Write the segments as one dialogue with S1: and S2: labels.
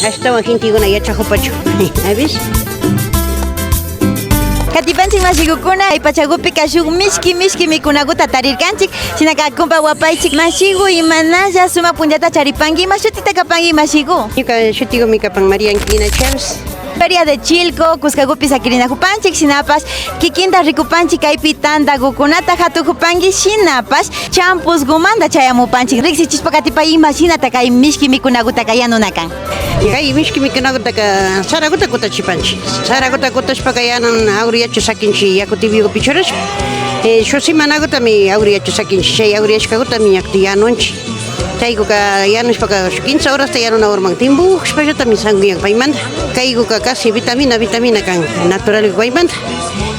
S1: Ashtawan hintiguna yachahupachu. ¿Ves?
S2: Katipanchik mashigukuna aypachakupi kashuk mishki mikunakuta tarirkanchik shinaka kumpa wapaychik mashigu imanalla sumak punllata charipanki ima shutita kapanki mashigu
S1: Ñuka shutigumi kapan María Angelina Chávez.
S2: Feria de Chilco, Cuscagupi sakirina hupanchik, sinapas, kikinta rikupanchik kaypi tandakukunata hatukupanki shinapas, champus gumanda chayamupanchik, riksi chispakatipa ima shinata kay mishki mikunakuta kayanunakan.
S1: Kay mishki mikunakutaka sarakuta kutachipanchik. Sarakuta kutashpaka yanan awriyachu sakinchik yakutibiyuku pichurashpa. Shusimanakutami awriyachu sakinchik, chay awriyashkakutami yakuti yanunchik. Chaykuka yanushpaka 15 horasta yanuna horman timbushpallutami sankuyan paymanta. Kaykuka casi vitamina kan natural paymanta.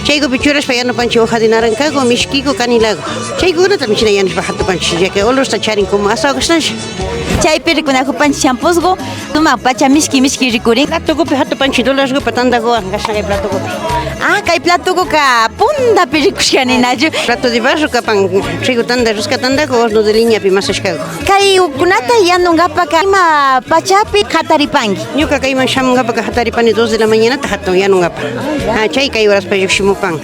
S1: Chaykupi churashpa yanupanchik hoja de narancago, mishkiku, canilago. Chaykukunatami china yanushpa hatupanchik, ya que olorsta charin como asado kashnasha.
S2: Chaypi rikunakupanchik champusgo, tuma pacha mishki rikurin.
S1: Platukupi hatupanchik dolaskupa tandago kashnagay platukupi.
S2: Ah, kay platukuka puntapi rikushkaninachu.
S1: Plato de barro kapan trigo tanda ruskatandago horno de liñapi masashkago.
S2: Kay ukunata yanungapaka ima pachapi hataripanki.
S1: Ñuka kayman shamungapaka hataripani 2 de la mañana hatun yanungapa. Chay kay horas pa yukshimupan.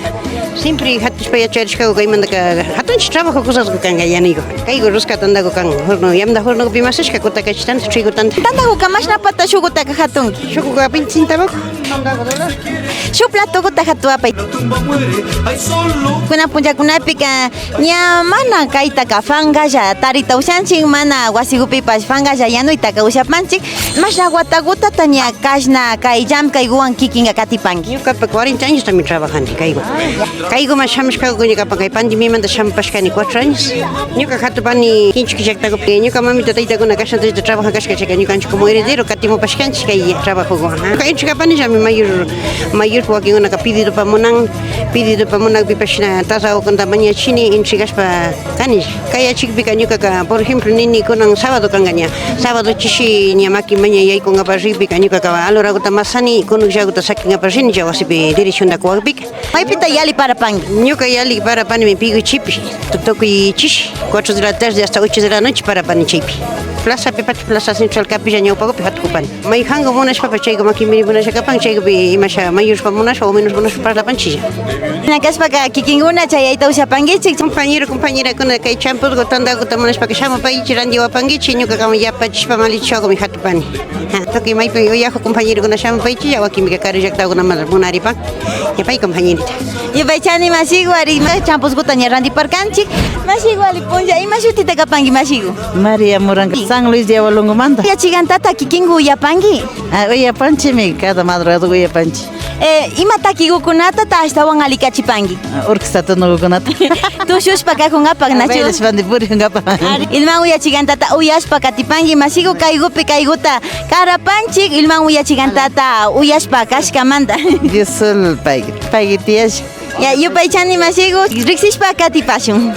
S1: Siempre hatushpa yacharishkago kaymantaka hatunchik trabajo cosasgo kanga yanigo. Kaygo ruskatandago kan horno yamda horno pi masashka kutakachitanta trigo tanda.
S2: Tandakuka mashnapata shukutaka hatunki.
S1: Shukuka 25 tabaco. Tandago dolar.
S2: Shuk platukuta hatuapay. Kuna punllakunapika ñamana kaytaka fangalla tarita ushanchik mana wasikupipas fangalla yanuytaka ushapanchik mashna watakutata ña kashna kay llamkaykuwan kikinga katipanki.
S1: Ñuka 40 años también trabajando kaygo. Kaygo mas shamashkago ñuka kay pandemiamanta shampashkani 4 años. Ñuka hatupani kinchik llaqtago ñuka mamita taytakuna kashnata trabaja kashkachaka ñukanchik como heredero katimupashkanchik kay trabajogo. Kaychik kapani llami mayor wakin una pedido para monan pipashna tasa o conta mañana chini intrigashpa canis kaya chikpika ñuka por ejemplo nini kunan sábado kangaña sábado chishi ñamaki maña yay con aparripika ñuka alora guta masani kunuk jaguta sakin aparrini jawasipi dirección da kuakpika
S2: Maypita yali para pangi.
S1: ñuka yali para pani me pigo chipi totoki chishi 4 de la tarde hasta 8 de la noche para pani chipi Plaza Central Capilla ñawpago pi hatukupani may hango munashpa chaygo makimiri munashakapan chaygo pi imasha mayushpa munashpa o menos munashpa parlapanchilla
S2: Nakashpaka kikinguna chayayta ushapangichik.
S1: compañera kuna kay champusgo tandakuta munashpaka shamupaychik randiwapankichik ñuka kama yapachishpa malichishpago mi hatupani toki maypi uyajo compañero kuna shamupaychik yawakimika kari llaqtakuna munaripan yapay compañerita
S2: Yupaychani masigu ari champuskuta ña randiparkanchik. Masigu ali punlla ima shutita kapanki masigu.
S3: María Moranca, San Luis de Avalongomanda.
S2: Yachigantata kikingu uyapanki.
S3: Uyapanchimi, cada madrugada uyapanchi.
S2: Ima takigukunata ta ashtawan alikachipanki.
S3: Orquestata nugukunata.
S2: Tushushpa kakungapak nachu.
S3: Abeles pandi puri hungapa.
S2: Ilman uyachigantata uyashpa katipanki masigu kaygupi kayguta karapanchik ilman uyachigantata uyashpa kashkamanta.
S3: Dios sol paigi tiyash.
S2: Ya yupaychani masigu riksishpa katipashun.